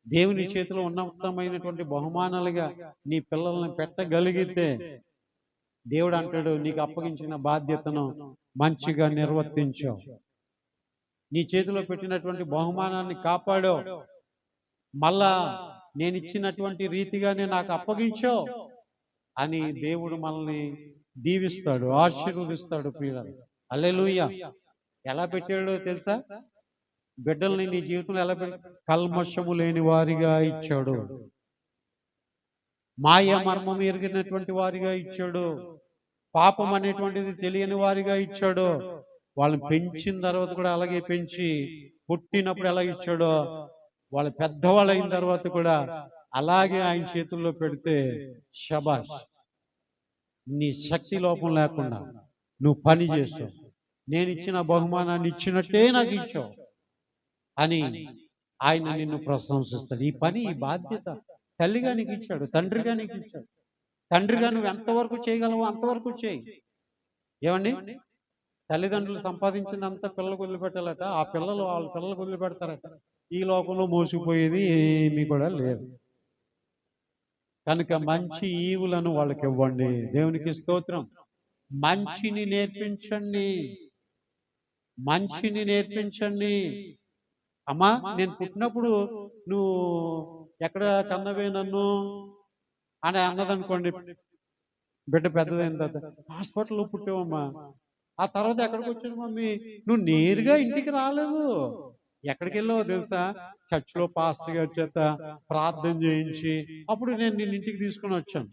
దేవుని చేతిలో ఉన్నతమైనటువంటి బహుమానాలుగా నీ పిల్లల్ని పెట్టగలిగితే దేవుడు అంటాడు, నీకు అప్పగించిన బాధ్యతను మంచిగా నిర్వర్తించావు, నీ చేతిలో పెట్టినటువంటి బహుమానాన్ని కాపాడో, మళ్ళా నేను ఇచ్చినటువంటి రీతిగానే నాకు అప్పగించావు అని దేవుడు మనల్ని దీవిస్తాడు, ఆశీర్వదిస్తాడు ప్రియులారా. హల్లెలూయా. ఎలా పెట్టాడో తెలుసా? బిడ్డల్ని నీ జీవితంలో ఎలా కల్మషము లేని వారిగా ఇచ్చాడు, మాయ మర్మం ఎరిగినటువంటి వారిగా ఇచ్చాడు, పాపం అనేటువంటిది తెలియని వారిగా ఇచ్చాడు. వాళ్ళని పెంచిన తర్వాత కూడా అలాగే పెంచి, పుట్టినప్పుడు ఎలా ఇచ్చాడో వాళ్ళు పెద్దవాళ్ళు అయిన తర్వాత కూడా అలాగే ఆయన చేతుల్లో పెడితే శబాష్, నీ శక్తి లోపం లేకుండా నువ్వు పని చేసావు, నేను ఇచ్చిన బహుమానాన్ని ఇచ్చినట్టే నాకు ఇచ్చావు, అని ఆయన నిన్ను ప్రశంసిస్తాడు. ఈ పని, ఈ బాధ్యత తల్లిగా నీకు ఇచ్చాడు, తండ్రిగా నీకు ఇచ్చాడు. తండ్రిగా నువ్వు ఎంతవరకు చేయగలవో అంతవరకు చేయి. ఏమండి? తల్లిదండ్రులు సంపాదించిందంతా పిల్లలకు వదిలిపెట్టాలట. ఆ పిల్లలు వాళ్ళ పిల్లలకు వదిలిపెడతారట. ఈ లోకంలో మోసిపోయేది ఏమీ కూడా లేదు. కనుక మంచి ఈవులను వాళ్ళకి ఇవ్వండి. దేవునికి స్తోత్రం. మంచిని నేర్పించండి. మంచిని నేర్పించండి. అమ్మా, నేను పుట్టినప్పుడు నువ్వు ఎక్కడ కన్నవే నన్ను అని అన్నదనుకోండి, బిడ్డ పెద్దదైన తర్వాత హాస్పిటల్లో పుట్టావమ్మా. ఆ తర్వాత ఎక్కడికి వచ్చాడు మమ్మీ? నువ్వు నేరుగా ఇంటికి రాలేదు. ఎక్కడికి వెళ్ళావో తెలుసా? చర్చిలో పాస్టర్ గారి చేత ప్రార్థన చేయించి అప్పుడు నేను నిన్ను ఇంటికి తీసుకుని వచ్చాను.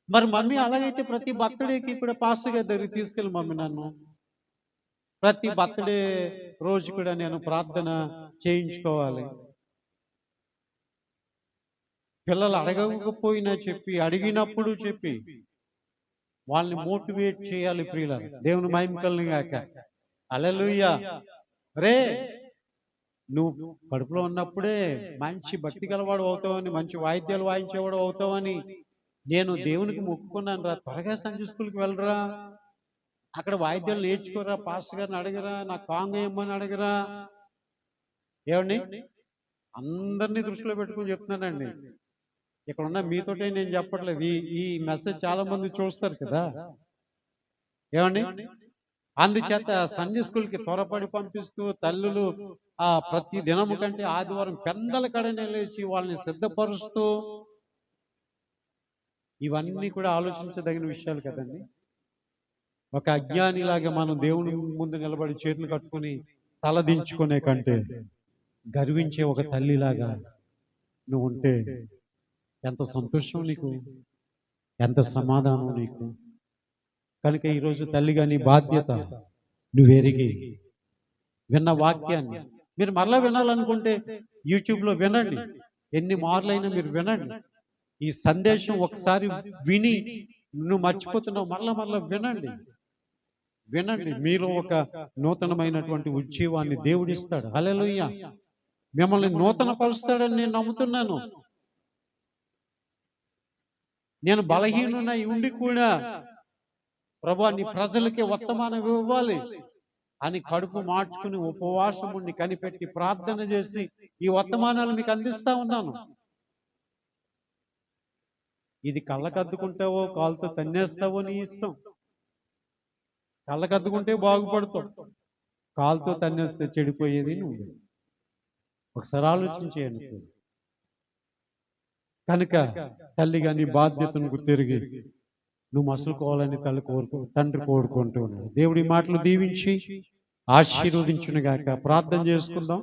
మరి మమ్మీ అలాగైతే ప్రతి బర్త్డేకి కూడా పాస్టర్ గారి దగ్గరికి తీసుకెళ్ళి మమ్మీ నన్ను. ప్రతి బర్త్డే రోజు కూడా నేను ప్రార్థన చేయించుకోవాలి. పిల్లలు అడగకపోయినా చెప్పి, అడిగినప్పుడు చెప్పి వాళ్ళని మోటివేట్ చేయాలి ప్రియులారా. దేవుని మహిమ కలుగును గాక. హల్లెలూయా. రే, నువ్వు కడుపులో ఉన్నప్పుడే మంచి భక్తి గలవాడు అవుతావని, మంచి వాయిద్యాలు వాయించేవాడు అవుతావని నేను దేవునికి మొక్కుకున్నాను రా. త్వరగా సండే స్కూల్కి వెళ్ళరా, అక్కడ వాయిద్యాలు నేర్చుకోరా, పాస్టర్ గారిని అడగరా, నా కాంగ్ ఏమని అడగరా. ఏమండి? అందరినీ దృష్టిలో పెట్టుకుని చెప్తున్నానండి. ఇక్కడ ఉన్న మీతోటే నేను చెప్పట్లేదు. ఈ మెసేజ్ చాలా మంది చూస్తారు కదా. ఏమండి? అందుచేత సండే స్కూల్కి త్వరపడి పంపిస్తూ తల్లులు ప్రతి దినము కంటే ఆదివారం పెందల కడనే లేచి వాళ్ళని సిద్ధపరుస్తూ, ఇవన్నీ కూడా ఆలోచించదగిన విషయాలు కదండి. ఒక అజ్ఞానిలాగా మనం దేవుని ముందు నిలబడి చేతులు కట్టుకుని తలదించుకునే కంటే గర్వించే ఒక తల్లిలాగా నువ్వు ఉంటే ఎంత సంతోషం నీకు, ఎంత సమాధానం నీకు. కనుక ఈరోజు తల్లిగా నీ బాధ్యత నువ్వెరిగి విన్న వాక్యాన్ని మీరు మరలా వినాలనుకుంటే యూట్యూబ్లో వినండి. ఎన్ని మార్లైనా మీరు వినండి. ఈ సందేశం ఒకసారి విని నువ్వు మర్చిపోతున్నావు, మరలా వినండి. వినండి. మీలో ఒక నూతనమైనటువంటి ఉజ్జీవాన్ని దేవుడిస్తాడు. హల్లెలూయా. మిమ్మల్ని నూతన పరుస్తాడని నేను నమ్ముతున్నాను. నేను బలహీనునై ఉండి కూడా ప్రభువా నీ ప్రజలకి వర్తమానం ఇవ్వాలి అని కడుపు మార్చుకుని ఉపవాసం ఉండి కనిపెట్టి ప్రార్థన చేసి ఈ వర్తమానాలు మీకు అందిస్తా ఉన్నాను. ఇది కళ్ళకద్దుకుంటావో కాలుతో తన్నేస్తావో నీ ఇష్టం. కళ్ళకద్దుకుంటే బాగుపడతావు, కాలుతో తన్నేస్తే చెడిపోయేది నువ్వు. ఒకసారి ఆలోచించేయండి. కనుక తల్లిగా నీ బాధ్యతను తిరిగి నువ్వు మసులుకోవాలని తండ్రి కోరుకుంటూ ఉన్నాడు. దేవుడి మాటలు దీవించి ఆశీర్వదించును గాక. ప్రార్థన చేసుకుందాం.